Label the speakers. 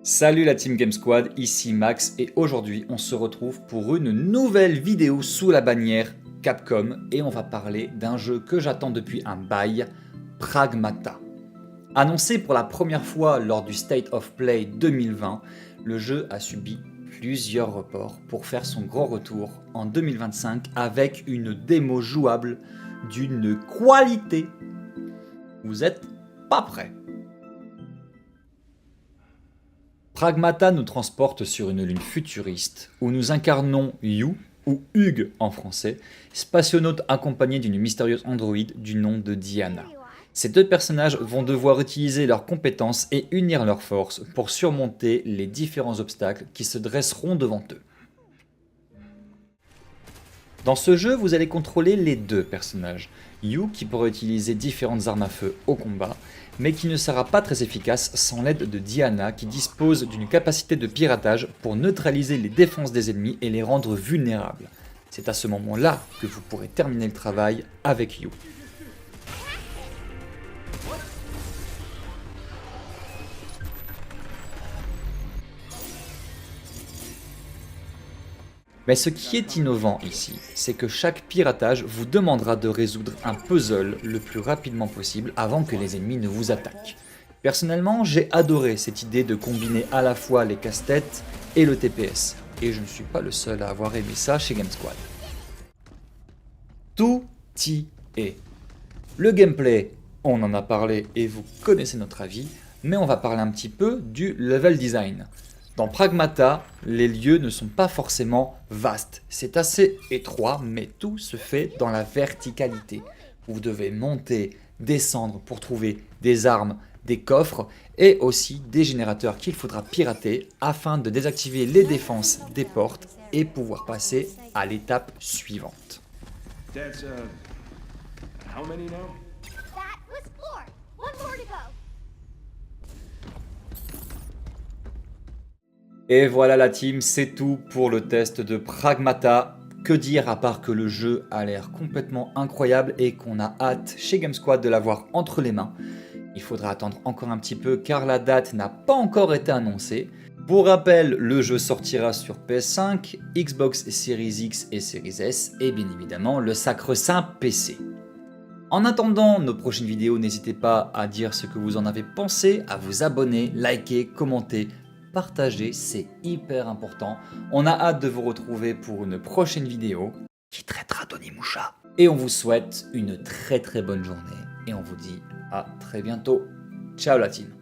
Speaker 1: Salut la Team Game Squad, ici Max et aujourd'hui on se retrouve pour une nouvelle vidéo sous la bannière Capcom et on va parler d'un jeu que j'attends depuis un bail, Pragmata. Annoncé pour la première fois lors du State of Play 2020, le jeu a subi plusieurs reports pour faire son grand retour en 2025 avec une démo jouable d'une qualité. Vous êtes pas prêts? Pragmata nous transporte sur une lune futuriste où nous incarnons Yu, ou Hugh en français, spationaute accompagné d'une mystérieuse androïde du nom de Diana. Ces deux personnages vont devoir utiliser leurs compétences et unir leurs forces pour surmonter les différents obstacles qui se dresseront devant eux. Dans ce jeu, vous allez contrôler les deux personnages. Yu qui pourra utiliser différentes armes à feu au combat, mais qui ne sera pas très efficace sans l'aide de Diana qui dispose d'une capacité de piratage pour neutraliser les défenses des ennemis et les rendre vulnérables. C'est à ce moment-là que vous pourrez terminer le travail avec Yu. Mais ce qui est innovant ici, c'est que chaque piratage vous demandera de résoudre un puzzle le plus rapidement possible avant que les ennemis ne vous attaquent. Personnellement, j'ai adoré cette idée de combiner à la fois les casse-têtes et le TPS, et je ne suis pas le seul à avoir aimé ça chez Game Squad. Tout y est. Le gameplay, on en a parlé et vous connaissez notre avis, mais on va parler un petit peu du level design. Dans Pragmata, les lieux ne sont pas forcément vastes. C'est assez étroit, mais tout se fait dans la verticalité. Vous devez monter, descendre pour trouver des armes, des coffres et aussi des générateurs qu'il faudra pirater afin de désactiver les défenses des portes et pouvoir passer à l'étape suivante.
Speaker 2: That's, how many now?
Speaker 3: That was 4. One more to go.
Speaker 1: Et voilà la team, c'est tout pour le test de Pragmata. Que dire à part que le jeu a l'air complètement incroyable et qu'on a hâte chez Game Squad de l'avoir entre les mains. Il faudra attendre encore un petit peu car la date n'a pas encore été annoncée. Pour rappel, le jeu sortira sur PS5, Xbox Series X et Series S et bien évidemment le sacre-saint PC. En attendant nos prochaines vidéos, n'hésitez pas à dire ce que vous en avez pensé, à vous abonner, liker, commenter, partager, c'est hyper important. On a hâte de vous retrouver pour une prochaine vidéo qui traitera d'Onimusha. Et on vous souhaite une très bonne journée et on vous dit à très bientôt. Ciao la team.